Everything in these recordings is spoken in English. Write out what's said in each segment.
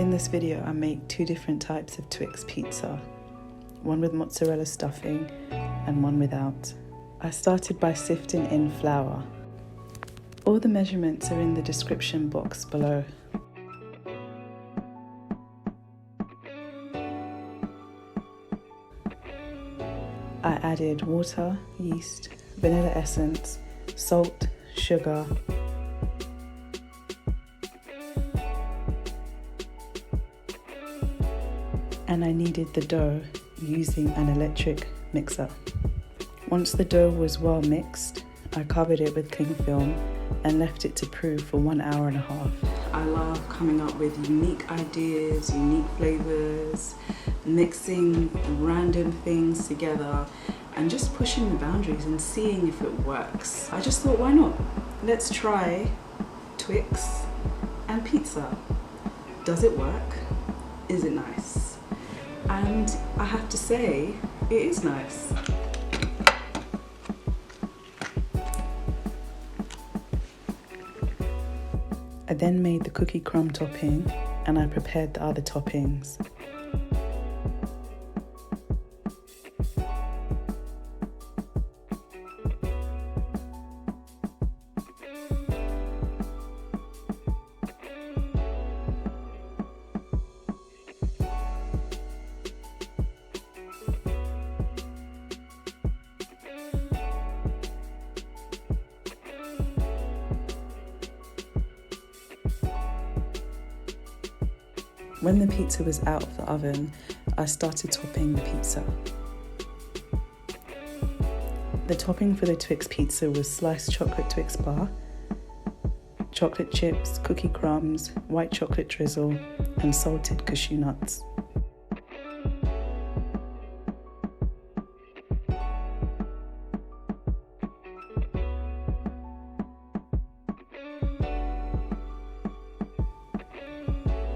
In this video, I make two different types of Twix pizza, one with mozzarella stuffing and one without. I started by sifting in flour. All the measurements are in the description box below. I added water, yeast, vanilla essence, salt, sugar, and I kneaded the dough using an electric mixer. Once the dough was well mixed, I covered it with cling film and left it to brew for 1.5 hours. I love coming up with unique ideas, unique flavors, mixing random things together and just pushing the boundaries and seeing if it works. I just thought, why not? Let's try Twix and pizza. Does it work? Is it nice? And I have to say, it is nice. I then made the cookie crumb topping and I prepared the other toppings. When the pizza was out of the oven, I started topping the pizza. The topping for the Twix pizza was sliced chocolate Twix bar, chocolate chips, cookie crumbs, white chocolate drizzle, and salted cashew nuts.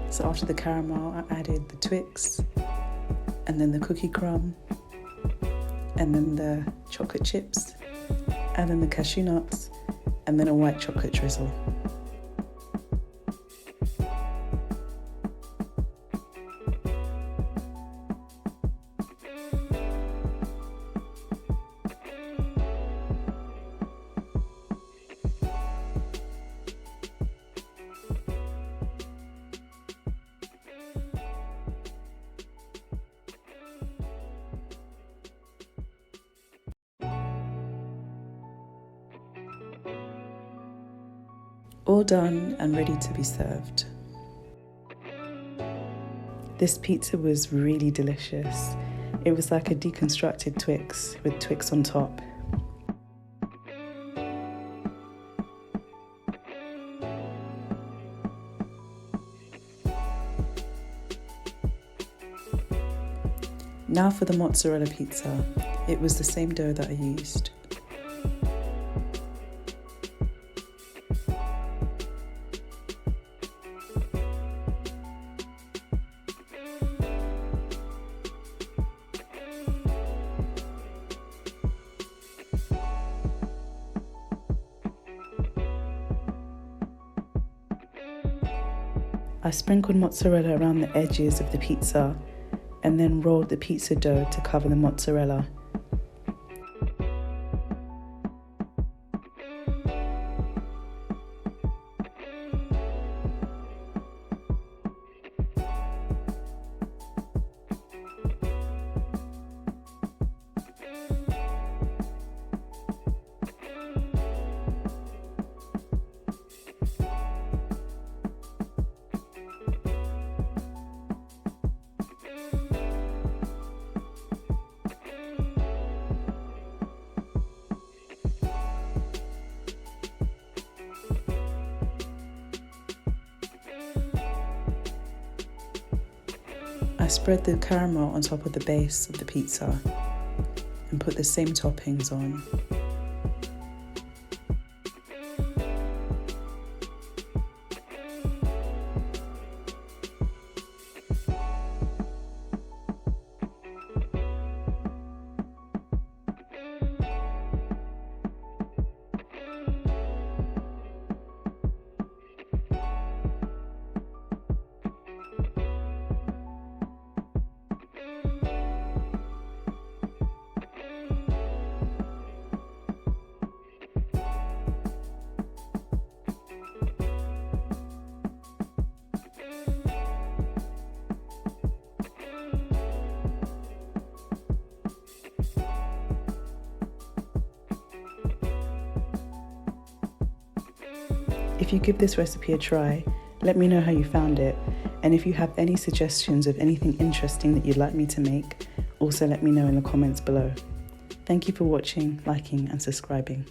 So after the caramel, I added the Twix, and then the cookie crumb, and then the chocolate chips, and then the cashew nuts, and then a white chocolate drizzle. All done and ready to be served. This pizza was really delicious. It was like a deconstructed Twix with Twix on top. Now for the mozzarella pizza. It was the same dough that I used. I sprinkled mozzarella around the edges of the pizza and then rolled the pizza dough to cover the mozzarella. I spread the caramel on top of the base of the pizza and put the same toppings on. If you give this recipe a try, let me know how you found it, and if you have any suggestions of anything interesting that you'd like me to make, also let me know in the comments below. Thank you for watching, liking and subscribing.